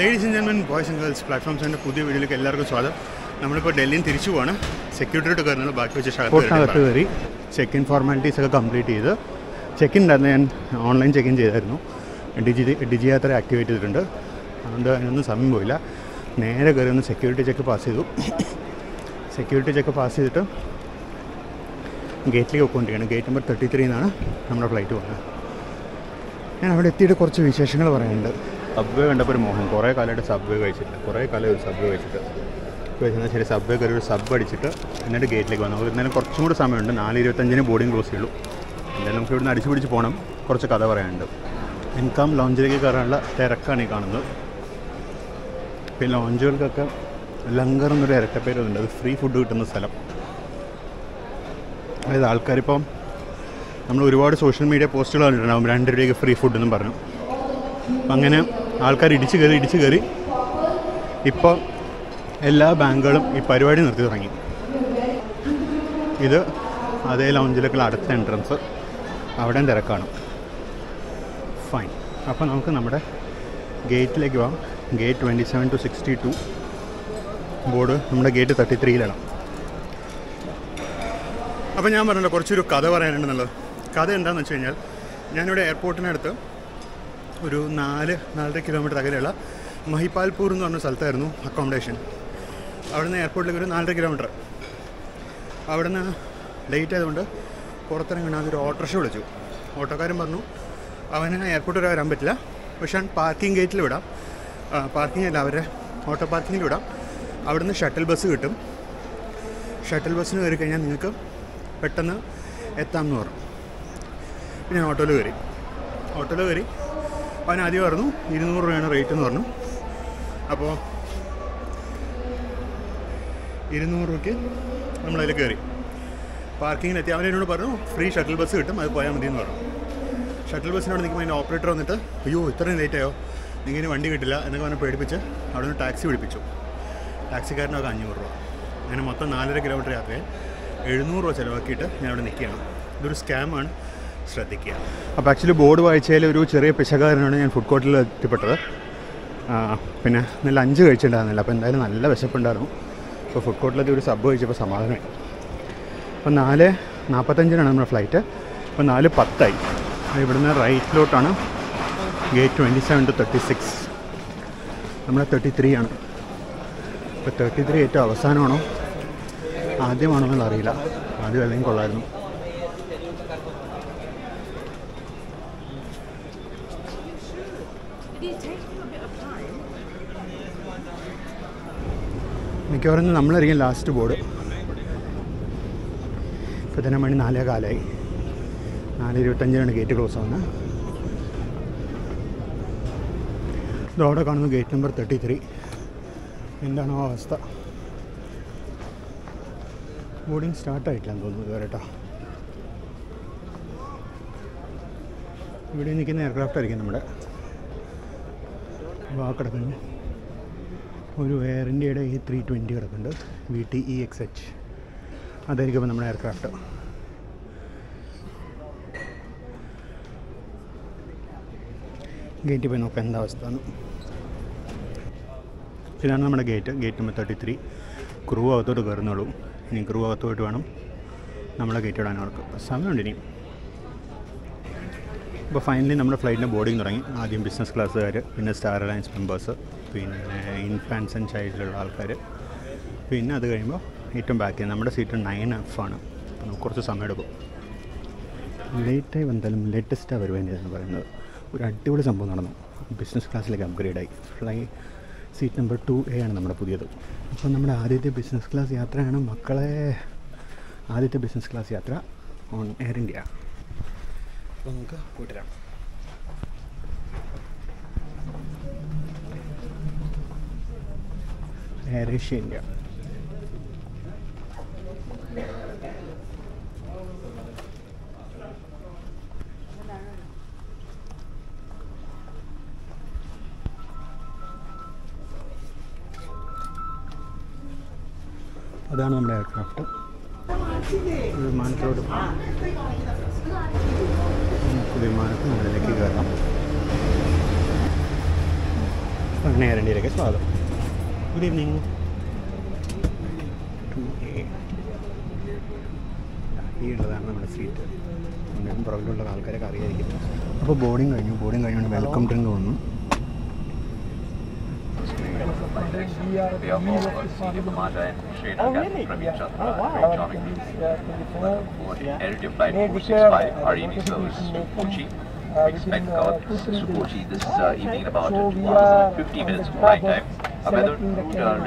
Ladies and gentlemen, boys and girls, platforms and പുതിയ വീഡിയോയിലേക്ക് എല്ലാവർക്കും സ്വാഗതം. നമ്മളിപ്പോൾ ഡൽഹിയിൽ തിരിച്ചു പോവാണ്. സെക്യൂരിറ്റിയോട് കയറുന്നത് ബാക്കി വെച്ച് ഷാർട്ട് കയറി ചെക്ക് ഇൻ ഫോർമാലിറ്റീസ് ഒക്കെ കംപ്ലീറ്റ് ചെയ്ത് ചെക്ക് ഇൻ ഉണ്ടായിരുന്നു. ഞാൻ ഓൺലൈൻ ചെക്ക് ഇൻ ചെയ്തായിരുന്നു. ഡിജി യാത്ര ആക്ടിവേറ്റ് ചെയ്തിട്ടുണ്ട്. അതുകൊണ്ട് അതിനൊന്നും സമയം പോയില്ല. നേരെ കയറി ഒന്ന് സെക്യൂരിറ്റി ചെക്ക് പാസ് ചെയ്തു. സെക്യൂരിറ്റി ചെക്ക് പാസ് ചെയ്തിട്ട് ഗേറ്റിലേക്ക് പോയിക്കൊണ്ടിരിക്കുകയാണ്. ഗേറ്റ് നമ്പർ 33 എന്നാണ് നമ്മുടെ ഫ്ലൈറ്റ് പോകുന്നത്. ഞാൻ അവിടെ എത്തിയിട്ട് കുറച്ച് വിശേഷങ്ങൾ പറയാനുണ്ട്. സബ്വേ കണ്ടപ്പോൾ ഒരു മോഹം. കുറേ കാലമായിട്ട് സബ്വേ കഴിച്ചിട്ട് എന്നാൽ ശരി സബ്വേ കയറി ഒരു സബ് അടിച്ചിട്ട് എന്നിട്ട് ഗേറ്റിലേക്ക് വന്നു. അപ്പോൾ എന്നാലും കുറച്ചും കൂടി സമയമുണ്ട്. 4:25 ബോർഡിങ് ക്ലോസ് ചെയ്യുള്ളൂ. എന്തായാലും നമുക്ക് ഇവിടുന്ന് അടിച്ചു പിടിച്ച് പോകണം. കുറച്ച് കഥ പറയാനുണ്ട്. ഇൻകം ലോഞ്ചിലേക്ക് കയറാനുള്ള തിരക്കാണ് ഈ കാണുന്നത്. പിന്നെ ലോഞ്ചുകൾക്കൊക്കെ ലങ്കർ എന്നൊരു ഇരട്ടപ്പേരുണ്ട്. അത് ഫ്രീ ഫുഡ് കിട്ടുന്ന സ്ഥലം. അതായത് ആൾക്കാരിപ്പം നമ്മൾ ഒരുപാട് സോഷ്യൽ മീഡിയ പോസ്റ്റുകൾ കണ്ടിട്ടുണ്ടാകും 2 രൂപയ്ക്ക് ഫ്രീ ഫുഡ് എന്നും പറഞ്ഞു. അപ്പം അങ്ങനെ ആൾക്കാർ ഇടിച്ച് കയറി ഇപ്പോൾ എല്ലാ ബാങ്കുകളും ഈ പരിപാടി നിർത്തി തുടങ്ങി. ഇത് അതേ ലോഞ്ചിലേക്കുള്ള അടുത്ത എൻട്രൻസ്. അവിടെയും തിരക്കാണ്. ഫൈൻ. അപ്പോൾ നമുക്ക് നമ്മുടെ ഗേറ്റിലേക്ക് പോകാം. ഗേറ്റ് 27 to 62 ബോർഡ് നമ്മുടെ ഗേറ്റ് 33-ലാണ്. അപ്പോൾ ഞാൻ പറഞ്ഞല്ലോ കുറച്ചൊരു കഥ പറയാനുണ്ടെന്നുള്ളത്. കഥ എന്താണെന്ന് വെച്ച് കഴിഞ്ഞാൽ ഞാനിവിടെ എയർപോർട്ടിനടുത്ത് ഒരു 4-4.5 കിലോമീറ്റർ അകലെയുള്ള മഹിപാൽപൂർ എന്ന് പറഞ്ഞ സ്ഥലത്തായിരുന്നു അക്കോമഡേഷൻ. അവിടെ നിന്ന് എയർപോർട്ടിലേക്ക് ഒരു 4.5 കിലോമീറ്റർ. അവിടെ നിന്ന് ലേറ്റ് ആയതുകൊണ്ട് പുറത്തിറങ്ങി അതൊരു ഓട്ടോറിക്ഷ വിളിച്ചു. ഓട്ടോക്കാരൻ പറഞ്ഞു അവന് എയർപോർട്ട് വരെ വരാൻ പറ്റില്ല, പക്ഷേ പാർക്കിംഗ് ഗേറ്റിൽ വിടാം, പാർക്കിംഗ് അല്ല അവരുടെ ഓട്ടോ പാർക്കിങ്ങിൽ വിടാം, അവിടുന്ന് ഷട്ടിൽ ബസ് കിട്ടും, ഷട്ടിൽ ബസ്സിന് കയറി കഴിഞ്ഞാൽ നിങ്ങൾക്ക് പെട്ടെന്ന് എത്താമെന്ന് പറഞ്ഞു. പിന്നെ ഞാൻ ഓട്ടോയിൽ കയറി. അവൻ ആദ്യം പറഞ്ഞു 200 രൂപയാണ് റേറ്റ് എന്ന് പറഞ്ഞു. അപ്പോൾ 200 രൂപയ്ക്ക് നമ്മളതിൽ കയറി പാർക്കിങ്ങിലെത്തി. അവൻ എന്നോട് പറഞ്ഞു ഫ്രീ ഷട്ടിൽ ബസ് കിട്ടും, അത് പോയാൽ മതി എന്ന് പറഞ്ഞു. ഷട്ടിൽ ബസ്സിനോട് നിൽക്കുമ്പോൾ അതിൻ്റെ ഓപ്പറേറ്റർ വന്നിട്ട് അയ്യോ ഇത്രയും ലേറ്റായോ, നിങ്ങനെ വണ്ടി കിട്ടില്ല എന്നൊക്കെ അവനെ പേടിപ്പിച്ച് അവിടെ നിന്ന് ടാക്സി വിളിപ്പിച്ചു. ടാക്സിക്കാരനൊക്കെ 500 രൂപ. അങ്ങനെ മൊത്തം 4.5 കിലോമീറ്റർ യാത്രയെ 700 രൂപ ചിലവാക്കിയിട്ട് ഞാൻ അവിടെ നിൽക്കുകയാണ്. ഇതൊരു സ്കാമാണ്, ശ്രദ്ധിക്കുക. അപ്പോൾ ആക്ച്വലി ബോർഡ് വായിച്ചതിൽ ഒരു ചെറിയ പിശകാരനാണ് ഞാൻ ഫുഡ് കോർട്ടിൽ എത്തിപ്പെട്ടത്. പിന്നെ നല്ല ലഞ്ച് കഴിച്ചിട്ടുണ്ടായിരുന്നില്ല. അപ്പോൾ എന്തായാലും നല്ല വിശപ്പുണ്ടായിരുന്നു. അപ്പോൾ ഫുഡ് കോർട്ടിലെത്തി ഒരു സബ് കഴിച്ചപ്പോൾ സമാധാനമായി. അപ്പോൾ 4:45 നമ്മുടെ ഫ്ലൈറ്റ്. അപ്പോൾ 4:10. ഇവിടുന്ന് റൈറ്റിലോട്ടാണ് ഗേറ്റ് 27 to 36. നമ്മുടെ 33 ആണ്. അപ്പോൾ 33 ഏറ്റവും അവസാനമാണോ ആദ്യമാണോ എന്നുള്ള അറിയില്ല. ആദ്യം അല്ലെങ്കിൽ കൊള്ളായിരുന്നു. മിക്കവാറും നമ്മളായിരിക്കും ലാസ്റ്റ് ബോർഡ്. ഇപ്പോൾ തന്നെ മണി 4:15. 4:25 ഗേറ്റ് ക്ലോസ് ആവുന്നത്. ഇതോടെ കാണുന്നു ഗേറ്റ് നമ്പർ 33. എന്താണോ അവസ്ഥ? ബോർഡിങ് സ്റ്റാർട്ടായിട്ടില്ലെന്ന് തോന്നുന്നു ഇതുവരെ കേട്ടോ. ഇവിടെ നിൽക്കുന്ന എയർക്രാഫ്റ്റ് ആയിരിക്കും നമ്മുടെ കിടക്കുന്നു. ഒരു എയർ ഇന്ത്യയുടെ A320 കിടക്കുന്നുണ്ട്, VTEXH. അതായിരിക്കും ഇപ്പോൾ നമ്മുടെ എയർക്രാഫ്റ്റ്. ഗേറ്റ് പോയി നോക്കാം എന്താ അവസ്ഥ എന്ന്. ഇതാണ് നമ്മുടെ ഗേറ്റ് നമ്പർ 33. ക്രൂ അകത്തോട്ട് കയറുന്നുള്ളൂ. ഇനി ക്രൂ അകത്തോട്ട് വേണം നമ്മളെ ഗേറ്റ് ഇടാൻ. അവർക്ക് സമയമുണ്ട് ഇനി. ഇപ്പോൾ ഫൈനലി നമ്മുടെ ഫ്ലൈറ്റിൻ്റെ ബോർഡിങ് തുടങ്ങി. ആദ്യം ബിസിനസ് ക്ലാസ്സുകാർ, പിന്നെ സ്റ്റാർ അലയൻസ് മെമ്പേഴ്സ്, പിന്നെ ഇൻഫാൻസ് ആൻഡ് ചൈൽഡിലുള്ള ആൾക്കാർ, പിന്നെ അത് കഴിയുമ്പോൾ ഏറ്റവും ബാക്കി നമ്മുടെ സീറ്റ് 9F ആണ്. അപ്പോൾ നമുക്ക് കുറച്ച് സമയം എടുക്കും. ലേറ്റായി വന്നാലും ലേറ്റസ്റ്റാണ് വരുവാനെന്ന് പറയുന്നത്. ഒരു അടിപൊളി സംഭവം നടന്നു. ബിസിനസ് ക്ലാസ്സിലേക്ക് അപ്ഗ്രേഡായി. സീറ്റ് നമ്പർ 2A ആണ് നമ്മുടെ പുതിയത്. അപ്പോൾ നമ്മുടെ ആദ്യത്തെ ബിസിനസ് ക്ലാസ് യാത്രയാണ് മക്കളെ. ആദ്യത്തെ ബിസിനസ് ക്ലാസ് യാത്ര ഓൺ എയർ ഇന്ത്യ. അപ്പോൾ നമുക്ക് പോയിട്ട് വരാം. Air Asia India. അതാണ് നമ്മുടെ എയർക്രാഫ്റ്റ്. വിമാനത്തിലോട്ട് വിമാനത്തിൽ നമ്മളിലേക്ക് കയറാം. അങ്ങനെ എയർ ഇന്ത്യയിലേക്ക് സ്വാഗതം. Good evening. ഈ ഉള്ളതാണ് നമ്മുടെ സീറ്റ്. എന്നിട്ടും പുറകിലുള്ള ആൾക്കാരൊക്കെ അറിയായിരിക്കും. അപ്പോൾ ബോർഡിങ് കഴിഞ്ഞുകൊണ്ട് വെൽക്കം ഡ്രിങ്ക് വന്നു. Expect Kochi this evening in about 2 hours and 50 minutes of flight time. A weather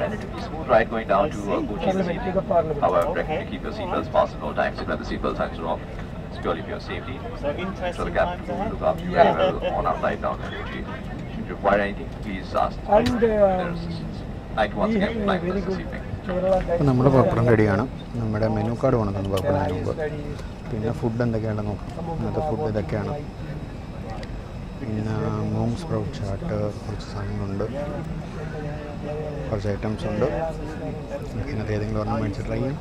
relatively smooth ride going down to Kochi this evening. However, recommend to keep your seatbelts fastened all times. If the seatbelt signs are off, it's purely for your safety. So the captain will look after you very well on our flight down to Kochi. Should you require anything, please ask their assistance. I'd once again fly with us this evening. അപ്പോൾ നമ്മുടെ പപ്പടം റെഡിയാണ്. നമ്മുടെ menu card കൊണ്ടുവന്നു പപ്പടത്തിന് മുമ്പ്. പിന്നെ food എന്തൊക്കെയാണെന്ന് നോക്കാം. ഇന്നത്തെ ഫുഡ് ഇതൊക്കെയാണ്. പിന്നെ മൂങ് സ്പ്രൗട്ട് ചാട്ട്, കുറച്ച് സാധനങ്ങളുണ്ട്, കുറച്ച് ഐറ്റംസ് ഉണ്ട്. ഇന്നത്തെ ഏതെങ്കിലും ഒരെണ്ണം മേടിച്ച് ട്രൈ ചെയ്യാം.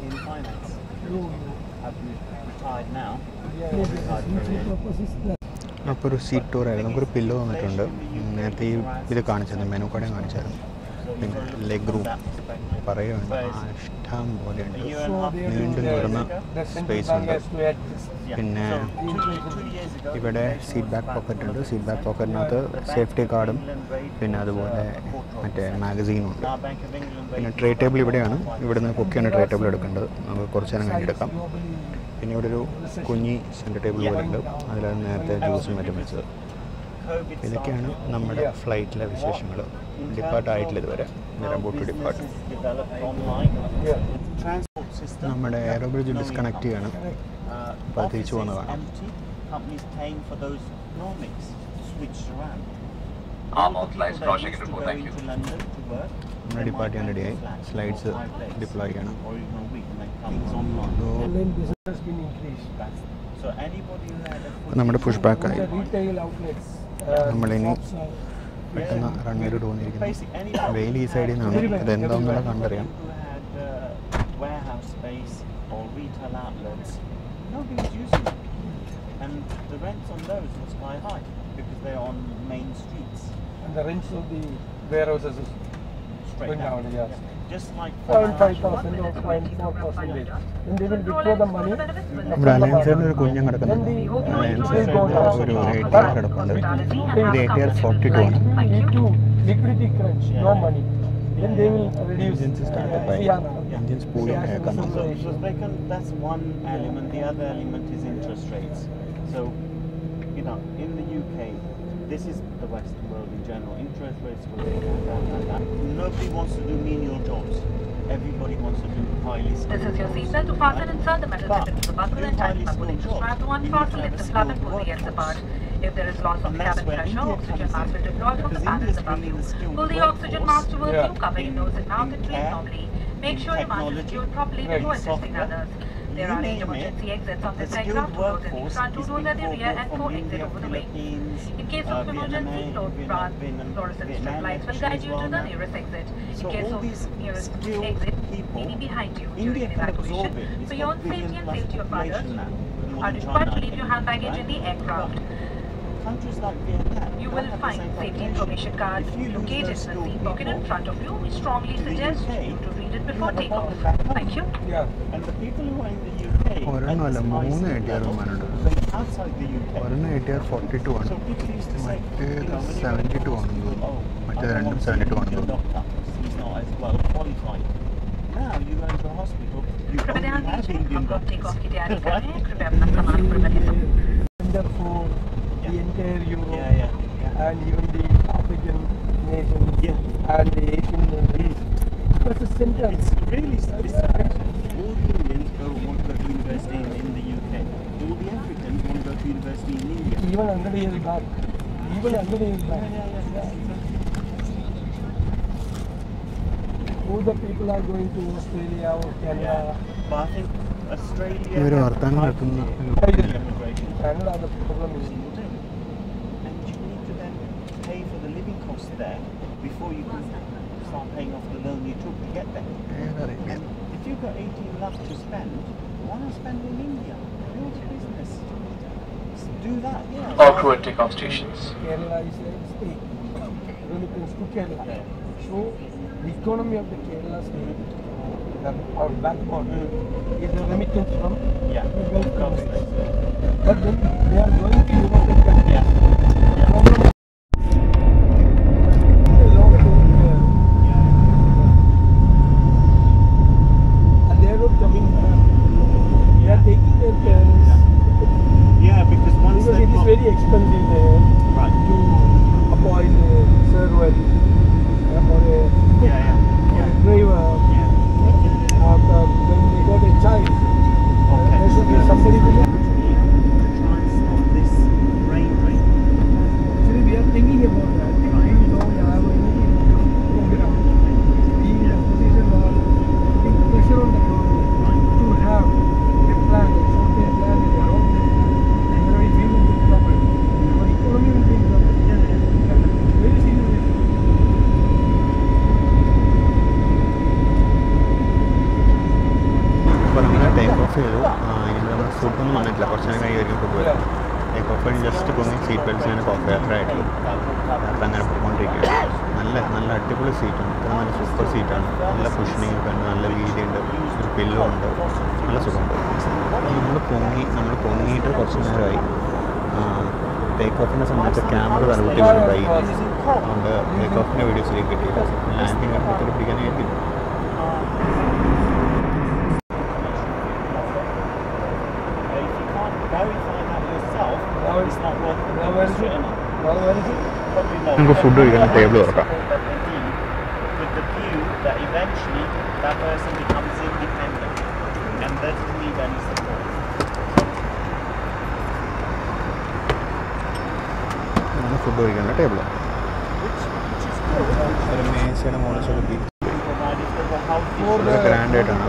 അപ്പോൾ ഒരു സീറ്റ് ടൂർ ആയിരുന്നു. നമുക്കൊരു പില്ലോ വന്നിട്ടുണ്ട്. നേരത്തെ ഈ ഇത് കാണിച്ചായിരുന്നു, മെനു കാർഡേ കാണിച്ചായിരുന്നു. പിന്നെ ലെഗ് റൂം പറയുകയുണ്ട്, ഇഷ്ടം പോലെയുണ്ട്, നീണ്ടു നിൽക്കുന്ന സ്പേസ് ഉണ്ട്. പിന്നെ ഇവിടെ സീറ്റ് ബാക്ക് പോക്കറ്റ് ഉണ്ട്. സീറ്റ് ബാക്ക് പോക്കറ്റിനകത്ത് സേഫ്റ്റി കാർഡും പിന്നെ അതുപോലെ മറ്റേ മാഗസീനും ഉണ്ട്. പിന്നെ ട്രേ ടേബിൾ ഇവിടെയാണ്. ഇവിടുന്ന് പൊക്കിയാണ് ട്രേ ടേബിൾ എടുക്കേണ്ടത്. നമുക്ക് കുറച്ച് നേരം കഴിഞ്ഞെടുക്കാം. പിന്നെ ഇവിടെ ഒരു കുഞ്ഞി സെൻറ്റർ ടേബിൾ പോലെ ഉണ്ട്. അതിലാണ് നേരത്തെ ജ്യൂസും മറ്റും വെച്ചത്. ഇതൊക്കെയാണ് നമ്മുടെ ഫ്ലൈറ്റിലെ വിശേഷങ്ങൾ. ഡിപ്പാർട്ടായിട്ടില്ല ഇതുവരെ. Boat depart. നമ്മുടെ എയറോ ബ്രിഡ്ജ് ഡിസ്കണക്ട് ചെയ്യണം. അപ്പോൾ അത് തിരിച്ചു പോകുന്നതാണ്. നമ്മുടെ ഡിപ്പാർട്ട് ചെയ്യാൻ റെഡിയായി. സ്ലൈഡ്സ് ഡിപ്ലോയ് ചെയ്യണം. നമ്മുടെ പുഷ് ബാക്കായി. നമ്മളിനി പെട്ടെന്ന് റൺവേയിൽ തോന്നിയിരിക്കുന്നു. വെയിൽ ഈ സൈഡിൽ നിന്നാണ്. ഇതെന്താണെന്നുള്ള കണ്ടറിയാം. ഇവിടെ അലയൻസിൻ്റെ ഒരു കുഞ്ഞം കിടക്കുന്നുണ്ട്. അലയൻസ് ഒരു ATR കിടപ്പുണ്ട്. ഇത് ATR 42 ആണ്. Engines started by engines pooling aircraft. That's one element. The other element is interest rates. So, you know, in the UK, this is the Western world in general. Interest rates will go down. Nobody wants to do menial jobs. Everybody wants to do highly skilled. This is your seatbelt to fasten insert the metal zip into the buckle and tighten by pulling the strap one part to lift the flap and pull the ends apart. If there is loss of cabin pressure, oxygen mask will deploy from the panels above you. Pull the oxygen mask towards you, cover your nose and mouth and breathe normally. Make sure your mask is secured properly before assisting others. There are 8 emergency exits on this aircraft, 2 doors at the front, 2 doors at the rear and 4 exits over the wing. In case of emergency, fluorescent strip lights will guide you to the nearest exit. In case of nearest exit, maybe behind you during an evacuation. For your own safety and safety of others, are required to leave your hand baggage in the aircraft. You will find safety information card located in the seat pocket in front of you. We strongly suggest you to read it before takeoff. Thank you. And the people who are in the UK, ഒരെണ്ണമല്ല, 3 ATR വിമാനമുണ്ട്. outside the UK, ഒരെണ്ണം ATR 42 ആണ്. മറ്റേത് 72 ആണെന്ന് തോന്നുന്നു. മറ്റേത് രണ്ടും 72 ആണെന്ന് തോന്നുന്നു. he's not as well qualified. Now you go to the hospital, you कृपया only have ध्यान Indian दीजिए, हम टेक ऑफ की तैयारी कर doctors. रहे हैं. कृपया अपना सामान ऊपर रखें. For the entire Europe Yeah. and even the African nations and the Asian nations. Because the center. It's really all the Indians want to go to university in the UK. All the Africans want to go to university in India. Even 100 years back. All the people are going to Australia or Canada. But I think Australia. ഇവർ വർത്താനം നടത്തുന്ന Canada, the problem is. And you need to then pay for the living costs there before you can start paying off the loan you took to get there. If you've got 18 lakhs to spend, why not spend in India? Build a business. Do that, yeah. All crew at takeoff stations. Kerala is a state. remittance to Kerala. So the economy of the Kerala state, our backbone, is a remittance from the Gulf countries. But then they are going to European countries. The problem and they are not coming back. They are taking their parents. Because once Because it is very expensive there to appoint a servant or a driver. When they got a child, there should be somebody to try and stop this brain drain. Actually, we are thinking about that. We don't have any program. We in a position where putting pressure on the government to have a plan, a short-term plan, and a long-term plan. Otherwise, we will be in trouble. Our economy will be in trouble. Very serious issue. അപ്പോൾ നമ്മൾ take off ചെയ്തു. ഇനി നമ്മൾ ഫുഡൊന്നും വന്നിട്ടില്ല, കുറച്ച് നേരം കഴിയുമായിരിക്കും food വരാം. ടേക്ക് ഓഫ് കഴിഞ്ഞ് ജസ്റ്റ് പൊങ്ങി സീറ്റ് ബെൽറ്റ്സ് അങ്ങനെ കോഫ് യാത്ര ആയിട്ടുള്ളൂ. യാത്ര അങ്ങനെ പോയിക്കൊണ്ടിരിക്കുകയാണ്. നല്ല അടിപൊളി സീറ്റാണ്, ഇത്ര നല്ല സൂപ്പർ സീറ്റാണ്. നല്ല കുഷനിങ് ഒക്കെ ഉണ്ട്, നല്ല വീതിയുണ്ട്, ഒരു പില്ലോ ഉണ്ട്, നല്ല സുഖമുണ്ട്. നമ്മൾ പൊങ്ങിയിട്ട് കുറച്ച് നേരമായി. ടേക്ക് ഓഫിൻ്റെ സമയത്ത് ക്യാമറ തലകുട്ടി വീണതായി, അതുകൊണ്ട് ടേക്ക് ഓഫിൻ്റെ വീഡിയോസിലേക്ക് കിട്ടിയില്ല. ലാൻഡിങ് ആകുമ്പോഴത്തേക്ക് പിടിക്കാനായിട്ട് നമുക്ക് ഫുഡ് കഴിക്കാൻ ടേബിൾ തുറക്കാം. With the view that eventually that person becomes independent and doesn't need any support. ഇതാണ് ഫുഡ് കഴിക്കേണ്ട ടേബിൾ. ഒരു മേശയുടെ മുകളിൽ ഗ്രാൻഡായിട്ടാണ്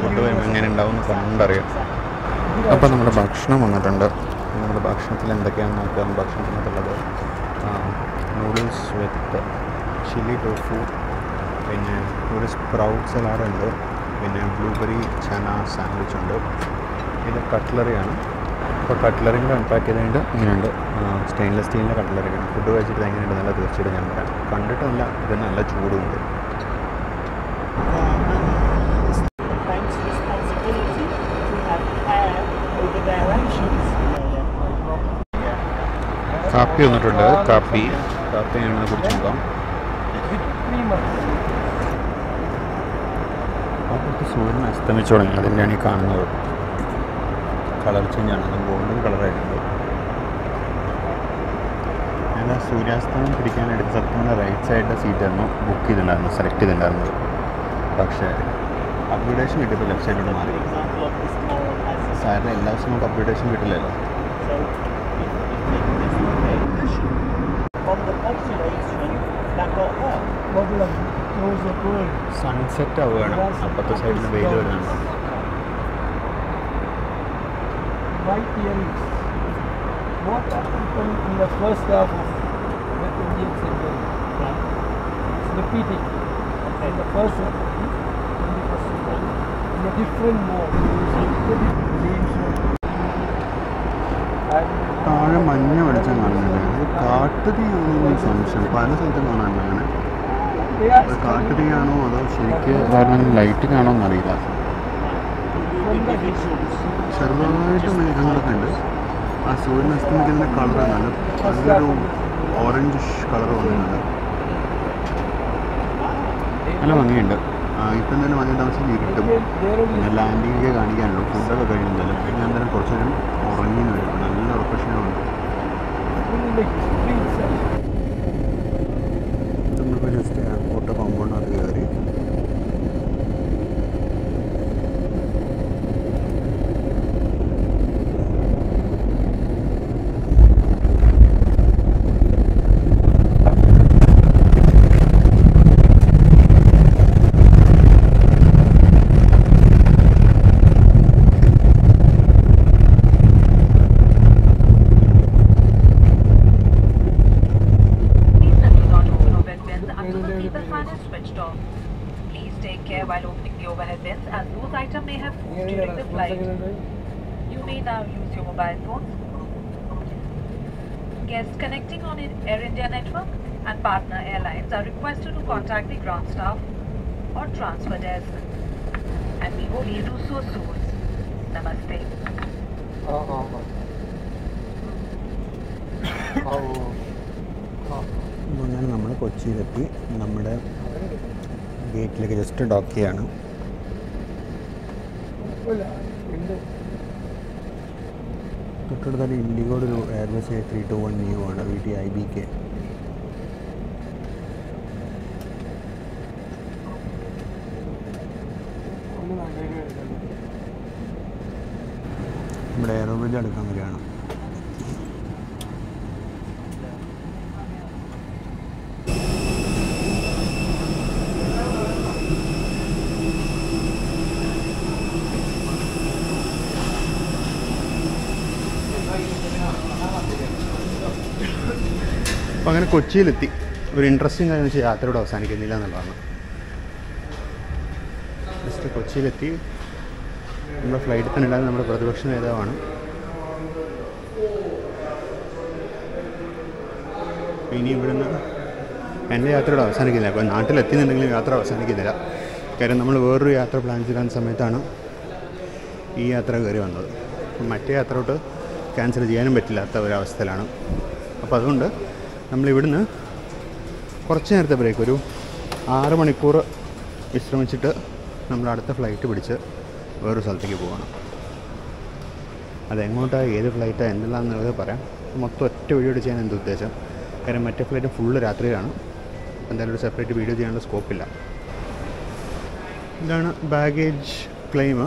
ഫുഡ് വരുമ്പോൾ എങ്ങനെ ഉണ്ടാവും എന്ന് കണ്ടറിയാം. അപ്പോൾ നമ്മുടെ ഭക്ഷണം വന്നിട്ടുണ്ട്. നമ്മുടെ ഭക്ഷണത്തിൽ എന്തൊക്കെയാണെന്ന് നോക്കാം. ഭക്ഷണത്തിനകത്തുള്ളത് നൂഡിൽസ് വിത്ത് ചില്ലി ടോഫു, പിന്നെ ഒരു സ്പ്രൗട്ട് സലാഡ് ഉണ്ട്, പിന്നെ ബ്ലൂബെറി ചന സാൻഡ്വിച്ച് ഉണ്ട്. ഇത് കട്ട്ലറിയാണ്. അപ്പോൾ കട്ട്ലറിൻ്റെ അൺപാക്ക് ചെയ്തുകൊണ്ട് ഇങ്ങനെയുണ്ട്. സ്റ്റെയിൻലെസ് സ്റ്റീലിൻ്റെ കട്ട്ലറിയാണ്. ഫുഡ് കഴിച്ചിട്ട് എങ്ങനെയുണ്ട് നല്ല തീർച്ചയായിട്ടും ഞാൻ പറയാം. കണ്ടിട്ടല്ല, ഇത് നല്ല ചൂടുണ്ട്. കാപ്പി വന്നിട്ടുണ്ട്. കാപ്പി ഞങ്ങൾ കുടിച്ച് നോക്കാം. അപ്പോഴത്തെ സൂര്യൻ അസ്തമിച്ചു തുടങ്ങി. അതിൻ്റെയാണ് ഈ കാണുന്നത്. കളർ ചേഞ്ചാണ്, അത് ഗോൾഡൻ കളറായിട്ടുണ്ട്. ഞാൻ ആ സൂര്യാസ്തമം പിടിക്കാനായിട്ട് സത്യം റൈറ്റ് സൈഡിൻ്റെ സീറ്റായിരുന്നു ബുക്ക് ചെയ്തിട്ടുണ്ടായിരുന്നു, സെലക്ട് ചെയ്തിട്ടുണ്ടായിരുന്നത്. പക്ഷേ അപ്ഗ്രേഡേഷൻ കിട്ടിയപ്പോൾ ലെഫ്റ്റ് സൈഡിലോട്ട് മാറി. സാറിന് എല്ലാ ദിവസവും നമുക്ക് അപ്ഗ്രേഡേഷൻ കിട്ടില്ലല്ലോ. സൺസെറ്റ് ആവുകയാണ്. അപ്പുറത്തെ സൈഡിൽ വെയിൽ വരുന്നുണ്ട്. White earrings. What happened in the first half of the Indian century? It's repeating. In the first half of the 21st century, in a different mode. താഴെ മഞ്ഞ വെളിച്ചം കാണുന്നുണ്ട്. അത് കാട്ടുതീയാണോ സംശയം. പല സ്ഥലത്തും കാണാനുണ്ട് അങ്ങനെ. അത് കാട്ടുതീയാണോ അതോ ശരിക്കും കാരണം ലൈറ്റ് കാണോ എന്നറിയില്ല. ചെറുതായിട്ട് മേഘങ്ങളൊക്കെ ഉണ്ട്. ആ സൂര്യൻ അസ്തമിക്കുന്ന കളറാണ് നല്ലൊരു ഓറഞ്ചിഷ് കളർ വന്നിട്ടുണ്ട്. നല്ല ഭംഗിയുണ്ട്. ഇപ്പം തന്നെ വന്നിട്ട് ആവശ്യം ഇരുട്ടും. പിന്നെ ലാൻഡിങ്ങൊക്കെ കാണിക്കാനുള്ളൂ. ഫുഡൊക്കെ കഴിയുന്നല്ലോ. ഞാൻ എന്തായാലും കുറച്ച് നേരം ഉറങ്ങി വരും. നല്ല ഉറക്കക്ഷീണമുണ്ട്. നമ്മളിപ്പോൾ ജസ്റ്റ് എയർപോർട്ട് കോമ്പൗണ്ടിനകത്ത് കയറി. While opening the overhead bins, as those items may have food during the flight. You may now use your mobile phones Guests connecting on Air India network and partner airlines are requested to contact the ground staff or transfer desk. And we hope you do so soon. Namaste. അങ്ങനെ നമ്മൾ കൊച്ചിയിലെത്തി. നമ്മുടെ ഗേറ്റിലേക്ക് just dock ചെയ്യാണ്. തൊട്ടടുത്താൽ ഇൻഡിഗോയുടെ ഒരു Airbus A321neo ആണ്, VTIBK. നമ്മുടെ എയറോബിൽ എടുക്കാൻ വരികയാണ്. അപ്പോൾ അങ്ങനെ കൊച്ചിയിലെത്തി. ഒരു ഇൻട്രസ്റ്റിംഗ് കാര്യം വെച്ചാൽ യാത്രയോട് അവസാനിക്കുന്നില്ല എന്നുള്ളതാണ്. ജസ്റ്റ് കൊച്ചിയിലെത്തി. നമ്മുടെ ഫ്ലൈറ്റിൽ തന്നെ ഉണ്ടാകുന്ന നമ്മുടെ പ്രതിപക്ഷ നേതാവാണ്. ഇനി ഇവിടുന്ന് എൻ്റെ യാത്രയോട് അവസാനിക്കുന്നില്ല. അപ്പോൾ നാട്ടിലെത്തിയെന്നുണ്ടെങ്കിലും യാത്ര അവസാനിക്കുന്നില്ല. കാര്യം നമ്മൾ വേറൊരു യാത്ര പ്ലാൻ ചെയ്യാൻ സമയത്താണ് ഈ യാത്ര കയറി വന്നത്. മറ്റേ യാത്രയോട്ട് ക്യാൻസൽ ചെയ്യാനും പറ്റില്ലാത്ത ഒരവസ്ഥയിലാണ്. അപ്പോൾ അതുകൊണ്ട് നമ്മളിവിടുന്ന് കുറച്ച് നേരത്തെ ബ്രേക്ക്, ഒരു 6 മണിക്കൂർ വിശ്രമിച്ചിട്ട് നമ്മൾ അടുത്ത ഫ്ലൈറ്റ് പിടിച്ച് വേറൊരു സ്ഥലത്തേക്ക് പോകണം. അതെങ്ങോട്ടാണ്, ഏത് ഫ്ലൈറ്റാണ്, എന്തെല്ലാമെന്നുള്ളത് പറയാം. മൊത്തം ഒറ്റ വീഡിയോ ചെയ്യാൻ എൻ്റെ ഉദ്ദേശം. കാരണം മറ്റേ ഫ്ലൈറ്റ് ഫുള്ള് രാത്രിയിലാണ്. എന്തായാലും ഒരു സെപ്പറേറ്റ് വീഡിയോ ചെയ്യാനുള്ള സ്കോപ്പില്ല. ഇതാണ് ബാഗേജ് ക്ലെയിം.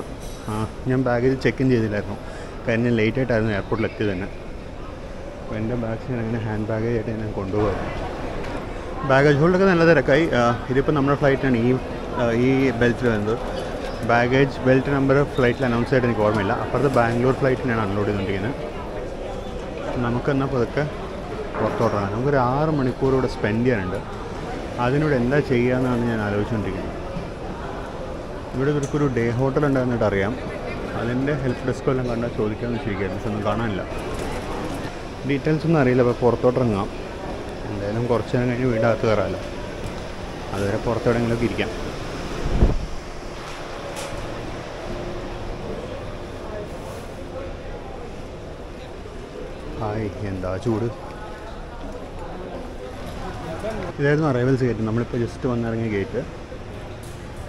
ഞാൻ ബാഗേജ് ചെക്ക് ഇൻ ചെയ്തില്ലായിരുന്നു. കാര്യം ഞാൻ ലേറ്റായിട്ടായിരുന്നു എയർപോർട്ടിലെത്തിയത് തന്നെ. അപ്പോൾ എൻ്റെ ബാഗ്സ് ഞാൻ അങ്ങനെ ഹാൻഡ് ബാഗേജ് ആയിട്ട് ഞാൻ കൊണ്ടുപോകും. ബാഗേജ് ഹോൾഡൊക്കെ നല്ല തിരക്കായി. ഇതിപ്പോൾ നമ്മുടെ ഫ്ലൈറ്റാണ് ഈ ബെൽറ്റിൽ വരുന്നത്. ബാഗേജ് ബെൽറ്റ് നമ്പർ ഫ്ലൈറ്റിൽ അനൗൺസ് ആയിട്ട് എനിക്ക് ഓർമ്മയില്ല. അപ്പുറത്ത് ബാംഗ്ലൂർ ഫ്ലൈറ്റിനാണ് അൺലോഡ് ചെയ്തുകൊണ്ടിരിക്കുന്നത്. നമുക്കെന്നാൽ പതുക്കെ പുറത്തോട്ടാണ്. നമുക്കൊരു 6 മണിക്കൂർ ഇവിടെ സ്പെൻഡ് ചെയ്യാനുണ്ട്. അതിനോട് എന്താ ചെയ്യാമെന്നാണ് ഞാൻ ആലോചിച്ചുകൊണ്ടിരിക്കുന്നത്. ഇവിടെ ഇവർക്കൊരു ഡേ ഹോട്ടൽ ഉണ്ടാകുന്നിട്ട് അറിയാം. അതിൻ്റെ ഹെൽപ്പ് ഡെസ്കോ എല്ലാം കണ്ടാൽ ചോദിക്കാമെന്ന് വെച്ചിരിക്കുകയായിരുന്നു. പക്ഷെ ഒന്നും കാണാനില്ല. ഡീറ്റെയിൽസ് ഒന്നും അറിയില്ല. അപ്പോൾ പുറത്തോട്ടിറങ്ങാം. എന്തായാലും കുറച്ച് നേരം കഴിഞ്ഞ് വീടകത്ത് കയറാമല്ലോ. അതുവരെ പുറത്തെവിടെയെങ്കിലുമൊക്കെ ഇരിക്കാം. ഹായ്, എന്താ ചൂട്. ഇതായിരുന്നു അറൈവൽസ് ഗേറ്റ്. നമ്മളിപ്പോൾ ജസ്റ്റ് വന്നിറങ്ങിയ ഗേറ്റ്.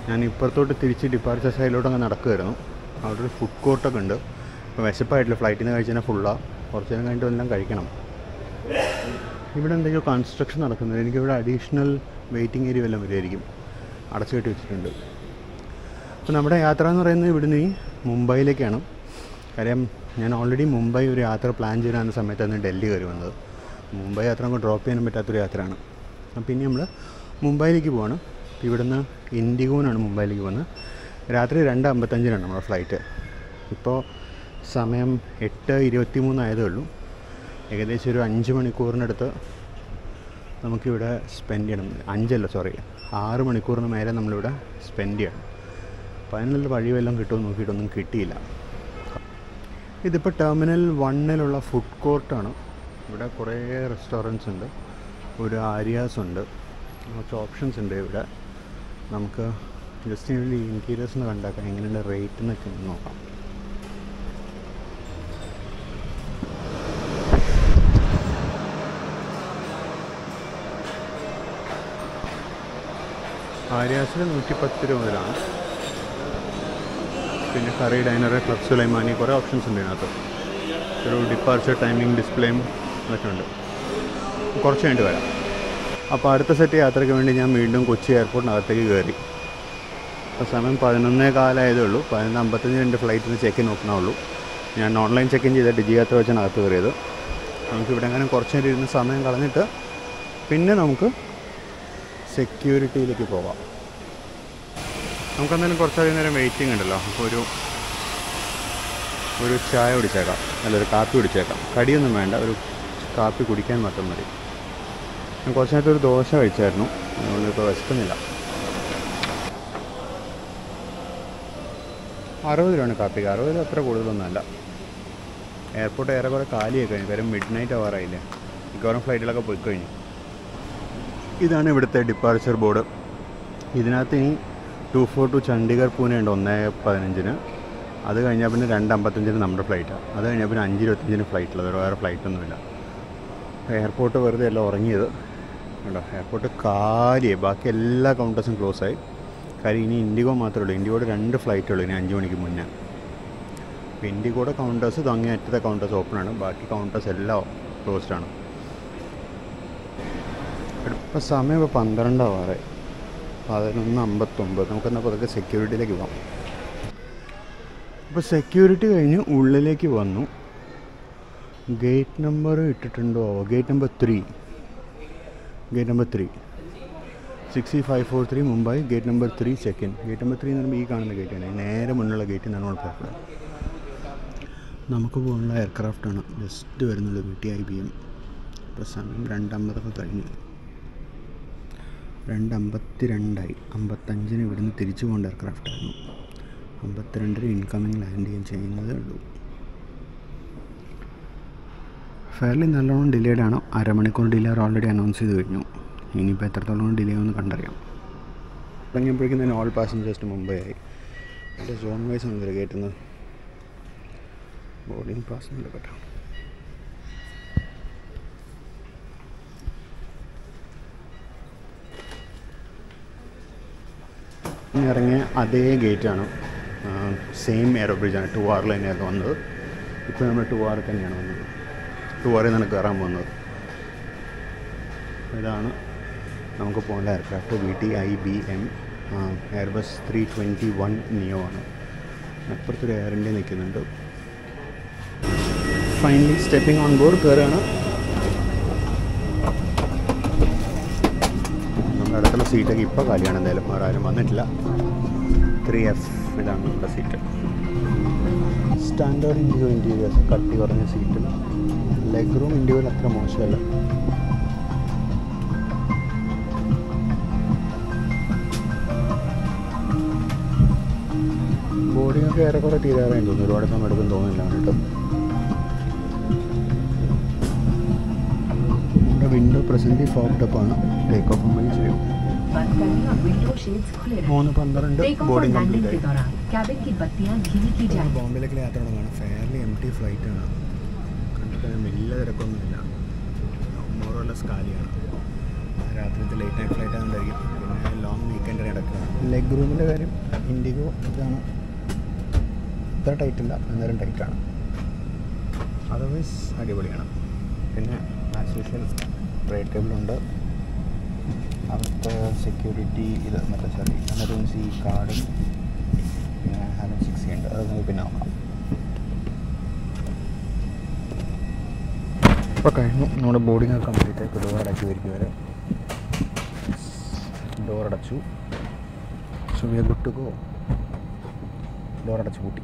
ഞാൻ ഇപ്പുറത്തോട്ട് തിരിച്ച് ഡിപ്പാർച്ചർ സൈഡിലോട്ട് അങ്ങ് നടക്കുമായിരുന്നു. അവിടെ ഒരു ഫുഡ് കോർട്ടൊക്കെ ഉണ്ട്. ഇപ്പോൾ വിശപ്പായിട്ടില്ല. ഫ്ലൈറ്റിൽ നിന്ന് കഴിച്ചാൽ ഫുള്ളാണ്. കുറച്ച് നേരം കഴിഞ്ഞിട്ട് എല്ലാം കഴിക്കണം. ഇവിടെ എന്തെങ്കിലും കൺസ്ട്രക്ഷൻ നടക്കുന്നത്. എനിക്കിവിടെ അഡീഷണൽ വെയിറ്റിംഗ് ഏരിയ എല്ലാം വരുമായിരിക്കും. അടച്ചു കെട്ടി വെച്ചിട്ടുണ്ട്. അപ്പോൾ നമ്മുടെ യാത്ര എന്ന് പറയുന്നത് ഇവിടുന്ന് മുംബൈയിലേക്കാണ്. കാര്യം ഞാൻ ഓൾറെഡി മുംബൈ ഒരു യാത്ര പ്ലാൻ ചെയ്യാൻ സമയത്താണ് ഡൽഹി കയറി വന്നത്. മുംബൈ യാത്ര നമുക്ക് ഡ്രോപ്പ് ചെയ്യാൻ പറ്റാത്തൊരു യാത്രയാണ്. അപ്പോൾ ഇനി നമ്മൾ മുംബൈയിലേക്ക് പോവാണ്. ഇവിടുന്ന് ഇൻഡിഗോനാണ് മുംബൈയിലേക്ക് പോകുന്നത്. രാത്രി 2:55 നമ്മുടെ ഫ്ലൈറ്റ്. ഇപ്പോൾ സമയം 8:23 ആയതേ ഉള്ളൂ. ഏകദേശം ഒരു 5 മണിക്കൂറിനടുത്ത് നമുക്കിവിടെ സ്പെൻഡ് ചെയ്യണം. 6 മണിക്കൂറിന് മേലെ നമ്മളിവിടെ സ്പെൻഡ് ചെയ്യണം. അപ്പോൾ അതിനുള്ള വഴി വല്ലതും കിട്ടുമെന്ന് നോക്കിയിട്ടൊന്നും കിട്ടിയില്ല. ഇതിപ്പോൾ ടെർമിനൽ 1-ലുള്ള ഫുഡ് കോർട്ടാണ്. ഇവിടെ കുറേ റെസ്റ്റോറൻറ്റ്സ് ഉണ്ട്. ഒരു ആര്യാസ് ഉണ്ട്. കുറച്ച് ഓപ്ഷൻസ് ഉണ്ട് ഇവിടെ. നമുക്ക് ജസ്റ്റ് ഇൻറ്റീരിയേഴ്സ് ഒന്ന് കണ്ടാക്കാം. എങ്ങനെയുണ്ട് റേറ്റ് എന്നൊക്കെ ഒന്ന് നോക്കാം. ആര്യാസിൽ 110 രൂപ മുതലാണ്. പിന്നെ കറി ഡൈനർ, ക്ലബ് സുലൈമാനി, കുറേ ഓപ്ഷൻസ് ഉണ്ട് ഇതിനകത്ത്. ഒരു ഡിപ്പാർച്ചർ ടൈമിംഗ് ഡിസ്പ്ലേയും അതൊക്കെ ഉണ്ട്. കുറച്ച് കഴിഞ്ഞിട്ട് വരാം. അപ്പോൾ അടുത്ത സെറ്റ് യാത്രയ്ക്ക് വേണ്ടി ഞാൻ വീണ്ടും കൊച്ചി എയർപോർട്ടിനകത്തേക്ക് കയറി. അപ്പോൾ സമയം 11:15 ആയതേ ഉള്ളൂ. 11:55 എൻ്റെ ഫ്ലൈറ്റിന് ചെക്ക് ഇൻ നോക്കണുള്ളൂ. ഞാൻ ഓൺലൈൻ ചെക്ക് ഇൻ ചെയ്ത ഡിജി യാത്ര വെച്ചാണ് അകത്ത് കയറിയത്. നമുക്കിവിടെ അങ്ങനെ കുറച്ച് നേരം ഇരുന്ന് സമയം കളഞ്ഞിട്ട് പിന്നെ നമുക്ക് സെക്യൂരിറ്റിയിലേക്ക് പോകാം. നമുക്കെന്തായാലും കുറച്ചധികം നേരം വെയിറ്റിംഗ് ഉണ്ടല്ലോ. അപ്പോൾ ഒരു ചായ കുടിച്ചേക്കാം, നല്ലൊരു കാപ്പി കുടിച്ചേക്കാം. കടിയൊന്നും വേണ്ട, ഒരു കാപ്പി കുടിക്കാൻ മാത്രം മതി. ഞാൻ കുറച്ച് നേരത്തെ ഒരു ദോശ കഴിച്ചായിരുന്നു. അതുകൊണ്ട് ഇപ്പോൾ വിശക്കുന്നില്ല. 60 രൂപയാണ് കാപ്പിക്ക്. 60 അത്ര കൂടുതലൊന്നുമല്ല. എയർപോർട്ട് ഏറെക്കുറെ കാലിയായി കഴിഞ്ഞു. കാര്യം മിഡ് നൈറ്റ് ആവാറായില്ലേ. മിക്കവാറും ഫ്ലൈറ്റുകളൊക്കെ പോയി കഴിഞ്ഞു. ഇതാണ് ഇവിടുത്തെ ഡിപ്പാർച്ചർ ബോർഡ്. ഇതിനകത്ത് ഇനി 242 ചണ്ഡീഗഡ് പൂനെ ഉണ്ട് 1:15. അത് കഴിഞ്ഞാൽ പിന്നെ 2:55 നമ്മുടെ ഫ്ലൈറ്റാണ്. അത് കഴിഞ്ഞാൽ പിന്നെ 5:25 ഫ്ലൈറ്റുള്ളത്. വേറെ ഫ്ലൈറ്റൊന്നുമില്ല. എയർപോർട്ട് വെറുതെ എല്ലാം ഉറങ്ങിയത് കേട്ടോ. എയർപോർട്ട് കാലിയായി, ബാക്കി എല്ലാ കൗണ്ടേഴ്സും ക്ലോസ് ആയി. കാര്യം ഇനി ഇൻഡിഗോ മാത്രമേ ഉള്ളൂ. ഇൻഡിഗോയുടെ 2 ഫ്ലൈറ്റുള്ളൂ ഇനി 5 മണിക്ക് മുന്നേ. അപ്പോൾ ഇൻഡിഗോയുടെ കൗണ്ടേഴ്സ് അങ്ങേയറ്റത്തെ കൗണ്ടേഴ്സ് ഓപ്പണാണ്, ബാക്കി കൗണ്ടേഴ്സ് എല്ലാം ക്ലോസ്ഡാണ്. ഇപ്പോൾ സമയം ഇപ്പോൾ 12 ആവാറായി, 11:59. നമുക്കെന്നാൽ പതുക്കെ സെക്യൂരിറ്റിയിലേക്ക് പോകാം. അപ്പോൾ സെക്യൂരിറ്റി കഴിഞ്ഞ് ഉള്ളിലേക്ക് വന്നു. ഗേറ്റ് നമ്പർ ഇട്ടിട്ടുണ്ടോ? Gate number 3 60543 Mumbai. Gate number 3 check in. Gate number 3 എന്ന് പറയുമ്പോൾ ഈ കാണുന്ന ഗേറ്റാണ്, നേരെ മുന്നുള്ള ഗേറ്റിൽ നിന്നാണ് നമ്മൾ പോകുന്നത്. നമുക്ക് പോകാനുള്ള എയർക്രാഫ്റ്റാണ് ജസ്റ്റ് വരുന്നുള്ളൂ, VT-IBM. ഇപ്പോൾ സമയം 2:50 കഴിഞ്ഞു. 2:52 55 ഇവിടുന്ന് തിരിച്ചു പോകേണ്ട എയർക്രാഫ്റ്റായിരുന്നു. 52 ഇൻകമിങ് ലാൻഡ് ചെയ്യുന്നതേ ഉള്ളൂ. ഫെയർലി നല്ലോണം ഡിലേഡ് ആണ്. അരമണിക്കൂർ ഡിലേ ഓൾറെഡി അനൗൺസ് ചെയ്ത് കഴിഞ്ഞു. ഇനിയിപ്പോൾ എത്രത്തോളം ഡിലേ ഒന്ന് കണ്ടറിയാം. തുടങ്ങിയപ്പോഴേക്കും തന്നെ ഓൾ പാസഞ്ചേഴ്സ് മുംബൈ ആയി. എൻ്റെ സോൺ വൈസ് ആണ് ഇതിൽ കയറ്റുന്നത്. ബോർഡിംഗ് പാസ് ഉണ്ട് കേട്ടോ. ഇനി ഇറങ്ങിയ അതേ ഗേറ്റാണ്, സെയിം എയറോ ബ്രിഡ്ജാണ്. 2R ലൈനായിരുന്നു വന്നത്. ഇപ്പോൾ നമ്മൾ 2R തന്നെയാണ് വന്നത്. 2R നിന്നാണ് കയറാൻ പോകുന്നത്. ഇതാണ് നമുക്ക് പോകേണ്ട എയർക്രാഫ്റ്റ്. VT-IBM എയർബസ് 321 നിയോ ആണ്. അപ്പുറത്തൊരു എയർ ഇന്ത്യ നിൽക്കുന്നുണ്ട്. ഫൈനലി സ്റ്റെപ്പിംഗ് ഓൺ ബോർഡ് കയറുകയാണ്. നമ്മുടെ അടുത്തുള്ള സീറ്റൊക്കെ ഇപ്പോൾ കാലിയാണ്. എന്തായാലും വേറെ ആരും വന്നിട്ടില്ല. 3F ഇതാണ് നമ്മുടെ സീറ്റ്. സ്റ്റാൻഡേർഡ് ഇൻറ്റീരിയേഴ്സ്, കട്ടി കുറഞ്ഞ സീറ്റ്. ലെഗ് റൂം ഇൻഡിവിജ്വൽ അത്ര മോശമല്ല. ബോർഡിങ്ങൊക്കെ ഏറെക്കുറെ തീരാറായി തോന്നുന്നു. ഒരുപാട് സമയം എടുക്കും തോന്നില്ല കേട്ടോ. നമ്മുടെ വിൻഡോ പ്രസൻ്റ് ഫോഗ്ഡപ്പാണ്. ടേക്ക് ഓഫ് വഴി ചെയ്യും. 3:12 ബോർഡിംഗ് കംപ്ലീറ്റ് ആയി. ബോംബെയിലേക്കുള്ള യാത്ര തുടങ്ങുകയാണ്. ഫെയർലി എംപ്റ്റി ഫ്ലൈറ്റാണ്. കണ്ടിട്ട് വലിയ തിരക്കൊന്നുമില്ല. മോറോലെസ് കാലിയാണ്. രാത്രിത്തെ ലേറ്റ് നൈറ്റ് ഫ്ലൈറ്റ് ആകുമ്പോഴായിരിക്കും. പിന്നെ ലോങ് വീക്കെൻഡ് നടക്കുകയാണ്. ലെഗ് റൂമിൻ്റെ കാര്യം ഇൻഡിഗോ ഇതാണ്. ഇത്ര ടൈറ്റില്ല, എന്നാലും ടൈറ്റാണ്. അതർവൈസ് അടിപൊളിയാണ്. പിന്നെ ആസ് യൂഷ്വൽ റേറ്റ് ടേബിളുണ്ട്. അവിടുത്തെ സെക്യൂരിറ്റി ഇത് എമർജൻസി കാർഡും പിന്നെ ഹാലൻ 6 ഉണ്ട്. അത് നമുക്ക് പിന്നെ നോക്കാം. ഇപ്പോൾ കഴിഞ്ഞു നമ്മുടെ ബോർഡിംഗ് ഒക്കെ കംപ്ലീറ്റ് ആയി. ഡോർ അടച്ചു വരിക്കും വരെ ഡോർ അടച്ചു. So we are good to go. Door അടച്ചു പൂട്ടി.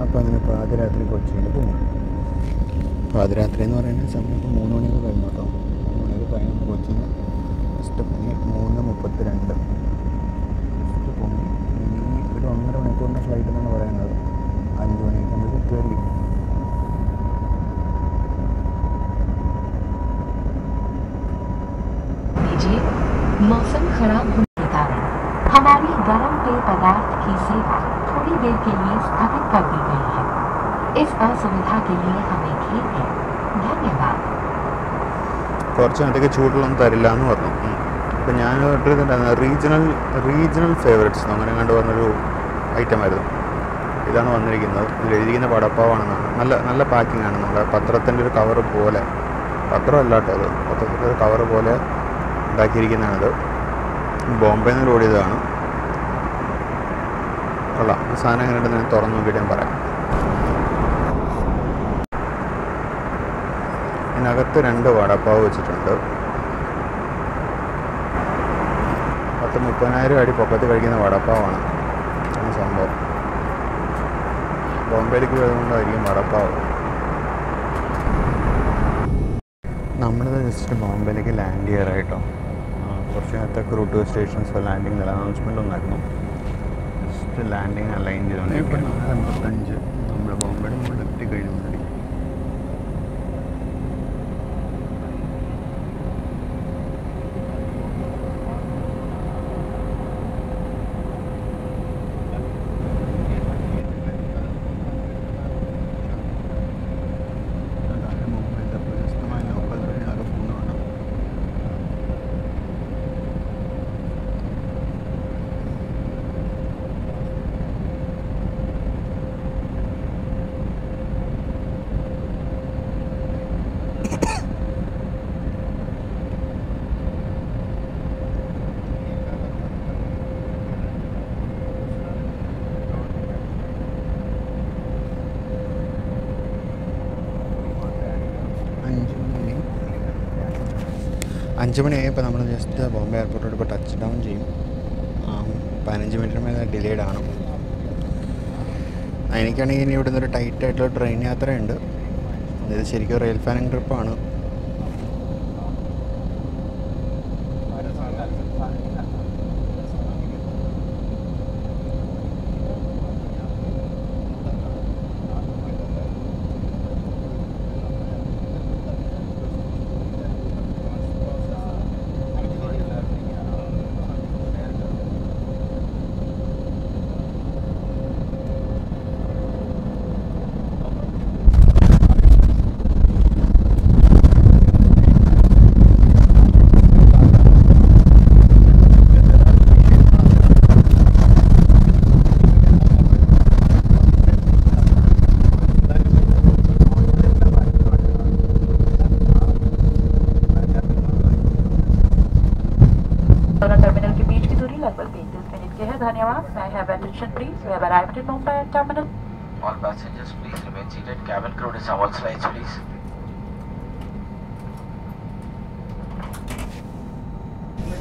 അപ്പോൾ അങ്ങനെ പാതിരാത്രി കൊച്ചിയിൽ പോകും. പാതിരാത്രി എന്ന് പറയുന്ന സമയം ഇപ്പോൾ 3 മണിയൊക്കെ കഴിഞ്ഞു കേട്ടോ. 3 മണിയൊക്കെ കഴിഞ്ഞ് കൊച്ചിയിൽ ജസ്റ്റ് പൊങ്ങി 3:32 ജസ്റ്റ് പൊങ്ങി. ഇനി ഒരു 1.5 മണിക്കൂറിൻ്റെ ഫ്ലൈറ്റ് എന്നാണ് പറയുന്നത്. 5 മണിക്ക് നമ്മൾ എത്തുമായിരിക്കും. मौसम खराब होने के कारण हमारी गर्म पेय पदार्थ की सेवा थोड़ी देर के लिए स्थगित कर दी गई है। इस असुविधा के लिए हमें खेद है। धन्यवाद. കുറച്ച് നേരത്തേക്ക് ചൂടുള്ളൊന്നും തരില്ല എന്ന് പറഞ്ഞു. അപ്പോൾ ഞാൻ ഓർഡർ ചെയ്തിട്ടുണ്ടായിരുന്നു റീജിയണൽ ഫേവറേറ്റ്സ് അങ്ങനെ കണ്ടു പറഞ്ഞൊരു ഐറ്റമായിരുന്നു. ഇതാണ് വന്നിരിക്കുന്നത്. ഇതിൽ എഴുതിയിരിക്കുന്ന വടപ്പാവാണെന്നാണ്. നല്ല പാക്കിംഗ് ആണ്. നമ്മുടെ പത്രത്തിൻ്റെ ഒരു കവർ പോലെ, പത്രമല്ല കേട്ടോ അത്, പത്രത്തിൻ്റെ ഒരു കവർ പോലെ ഉണ്ടാക്കിയിരിക്കുന്നതാണത്. ബോംബെയിൽ നിന്ന് ലോഡ് ചെയ്തതാണ്. കൊള്ളാം. ഈ സാധനം എങ്ങനെ ഉണ്ടെന്ന് ഞാൻ തുറന്നു നോക്കിയിട്ട് ഞാൻ പറയാം. ഇതിനകത്ത് 2 വടപ്പാവ് വെച്ചിട്ടുണ്ട്. 30,000 അടി പൊക്കത്തിൽ കഴിക്കുന്ന വടപ്പാവാണ് ഈ സംഭവം. ബോംബെയിലേക്ക് വരുന്നതുകൊണ്ടായിരിക്കും വടപ്പാവ്. നമ്മളിത് ജസ്റ്റ് ബോംബെയിലേക്ക് ലാൻഡ് ചെയ്യാറായിട്ടോ. കുറച്ച് നേരത്തെ ക്രൂ സ്റ്റേഷൻസ് ലാൻഡിങ് അനൗൺസ്മെൻ്റ് ഒന്നായിരുന്നു. ജസ്റ്റ് ലാൻഡിങ് അലൈൻ ചെയ്തോണ്ട് ഇപ്പോൾ 4:55 നമ്മൾ ബോംബെയുടെ മുകളിൽ എത്തിക്കഴിഞ്ഞു. അഞ്ച് മണിയായപ്പോൾ നമ്മൾ ജസ്റ്റ് ബോംബെ എയർപോർട്ടോട് ഇപ്പോൾ ടച്ച് ഡൗൺ ചെയ്യും. 15 മിനിറ്റിന് മേലെ ഡിലേഡ് ആണ്. എനിക്കാണെങ്കിൽ ഇനി ഇവിടെ നിന്നൊരു ടൈറ്റായിട്ടുള്ള ട്രെയിൻ യാത്രയുണ്ട്. ഇത് ശരിക്കും റെയിൽ ഫാനിങ് ട്രിപ്പാണ്. टर्मिनल के बीच की दूरी लगभग 33 मिनट की है. धन्यवाद. May I have attention please? We have arrived in Mumbai terminal. All passengers please remain seated. Cabin crew disable slides please.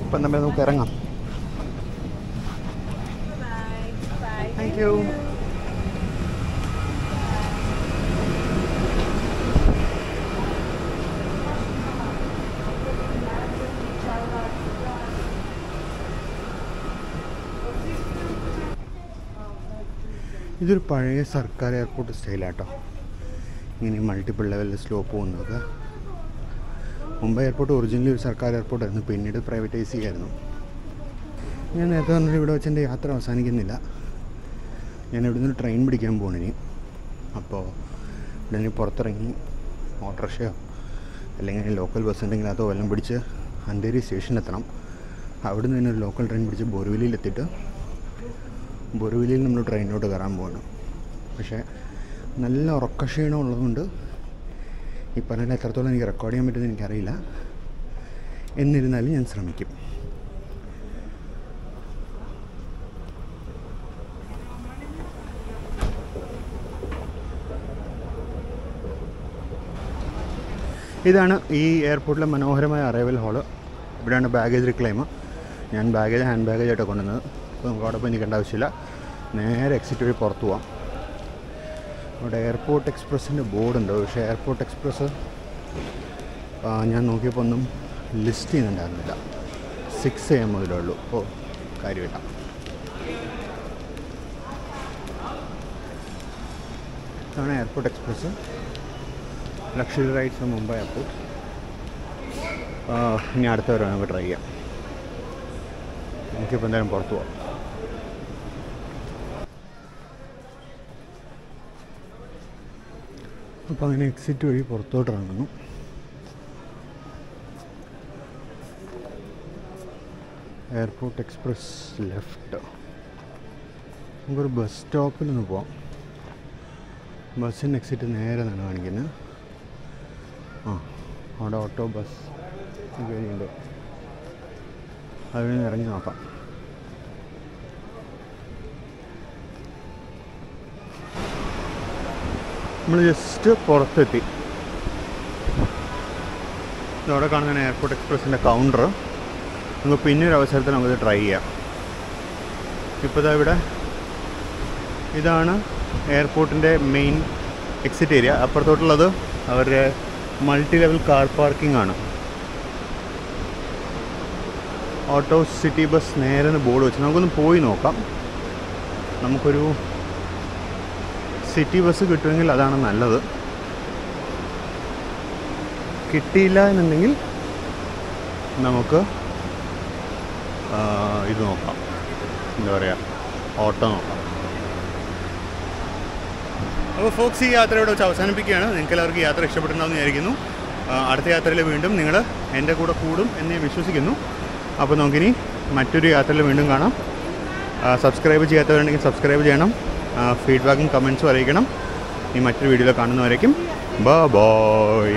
ഇപ്പം നമ്മൾ നമുക്ക് ഇറങ്ങാം. Thank you. ഇതൊരു പഴയ സർക്കാർ എയർപോർട്ട് സ്റ്റൈലാട്ടോ. ഇങ്ങനെ മൾട്ടിപ്പിൾ ലെവലിൽ സ്ലോപ്പ് പോകുന്നതൊക്കെ. മുംബൈ എയർപോർട്ട് ഒറിജിനലി ഒരു സർക്കാർ എയർപോർട്ടായിരുന്നു, പിന്നീട് പ്രൈവറ്റൈസ് ചെയ്യായിരുന്നു. ഞാൻ നേരത്തെ പറഞ്ഞിട്ട് ഇവിടെ വെച്ച് എൻ്റെ യാത്ര അവസാനിക്കുന്നില്ല. ഞാൻ ഇവിടെ നിന്ന് ട്രെയിൻ പിടിക്കാൻ പോകണിനി. അപ്പോൾ ഇവിടെ നിന്ന് പുറത്തിറങ്ങി ഓട്ടോറിക്ഷയോ അല്ലെങ്കിൽ ലോക്കൽ ബസ് ഉണ്ടെങ്കിൽ അതോ എല്ലാം പിടിച്ച് അന്തേരി സ്റ്റേഷനിലെത്തണം. അവിടെ നിന്ന് ഒരു ലോക്കൽ ട്രെയിൻ പിടിച്ച് ബോറിവലിയിലെത്തിയിട്ട് ബോറിവലിയിൽ നമ്മൾ ട്രെയിനിലോട്ട് കയറാൻ പോകണം. പക്ഷേ നല്ല ഉറക്കക്ഷീണം ഉള്ളതുകൊണ്ട് ഈ പറഞ്ഞാൽ എത്രത്തോളം എനിക്ക് റെക്കോർഡ് ചെയ്യാൻ പറ്റുമെന്ന് എനിക്കറിയില്ല. എന്നിരുന്നാലും ഞാൻ ശ്രമിക്കും. ഇതാണ് ഈ എയർപോർട്ടിലെ മനോഹരമായ അറൈവൽ ഹാള്. ഇവിടെയാണ് ബാഗേജ് റിക്ലൈം. ഞാൻ ഹാൻഡ് ബാഗേജ് ആയിട്ട് കൊണ്ടുവന്നത്. അപ്പോൾ നമുക്ക് അവിടെ പോയി നിൽക്കേണ്ട ആവശ്യമില്ല. നേരെ എക്സിറ്റ് വഴി പുറത്ത് പോവാം. അവിടെ എയർപോർട്ട് എക്സ്പ്രസ്സിൻ്റെ ബോർഡുണ്ട്. പക്ഷേ എയർപോർട്ട് എക്സ്പ്രസ് ഞാൻ നോക്കിയപ്പോൾ ഒന്നും ലിസ്റ്റ് ചെയ്യുന്നുണ്ടായിരുന്നില്ല. 6 AM മുതലേ ഉള്ളൂ. അപ്പോൾ കാര്യമില്ല. ഇതാണ് airport express. Luxury rides from Mumbai airport. ഇനി അടുത്ത വരെ നമുക്ക് ട്രൈ ചെയ്യാം. നമുക്കിപ്പോൾ എന്തായാലും പുറത്ത് പോവാം. അപ്പോൾ അങ്ങനെ എക്സിറ്റ് വഴി പുറത്തോട്ട് ഇറങ്ങുന്നു. Airport express left. നമുക്കൊരു ബസ് സ്റ്റോപ്പിൽ നിന്ന് പോവാം. ബസ്സിൻ്റെ എക്സിറ്റ് നേരെ തന്നെ കാണിക്കുന്നത്. അവിടെ ഓട്ടോ ബസ് കഴിഞ്ഞുണ്ട്. അതിൽ നിന്ന് ഇറങ്ങി നോക്കാം. നമ്മൾ ജസ്റ്റ് പുറത്തെത്തി. ഇതവിടെ കാണുന്ന എയർപോർട്ട് എക്സ്പ്രസിൻ്റെ കൗണ്ടർ. നമുക്ക് പിന്നൊരു അവസരത്തിൽ നമുക്കിത് ട്രൈ ചെയ്യാം. ഇപ്പോൾ ഇവിടെ ഇതാണ് എയർപോർട്ടിൻ്റെ മെയിൻ എക്സിറ്റ് ഏരിയ. അപ്പുറത്തോട്ടുള്ളത് അവരുടെ മൾട്ടി ലെവൽ കാർ പാർക്കിംഗ് ആണ്. ഓട്ടോ സിറ്റി ബസ് നേരെ ബോർഡ് വെച്ച് നമുക്കൊന്ന് പോയി നോക്കാം. നമുക്കൊരു സിറ്റി ബസ് കിട്ടുമെങ്കിൽ അതാണ് നല്ലത്. കിട്ടിയില്ല എന്നുണ്ടെങ്കിൽ നമുക്ക് ഇത് നോക്കാം, എന്താ പറയുക, ഓട്ടോ നോക്കാം. അപ്പോൾ ഫോക്സ് ഈ യാത്രയോടെ വെച്ച് അവസാനിപ്പിക്കുകയാണ്. നിങ്ങൾക്ക് എല്ലാവർക്കും യാത്ര ഇഷ്ടപ്പെട്ടിട്ടുണ്ടാവുമെന്ന് വിചാരിക്കുന്നു. അടുത്ത യാത്രയിൽ വീണ്ടും നിങ്ങൾ എൻ്റെ കൂടെ കൂടും എന്ന് ഞാൻ വിശ്വസിക്കുന്നു. അപ്പോൾ നമുക്കിനി മറ്റൊരു യാത്രയിൽ വീണ്ടും കാണാം. സബ്സ്ക്രൈബ് ചെയ്യാത്തവരുണ്ടെങ്കിൽ സബ്സ്ക്രൈബ് ചെയ്യണം. ഫീഡ്ബാക്കും കമൻസും അറിയിക്കണം. ഈ മറ്റൊരു വീഡിയോയിൽ കാണുന്നവരേക്കും ബൈ.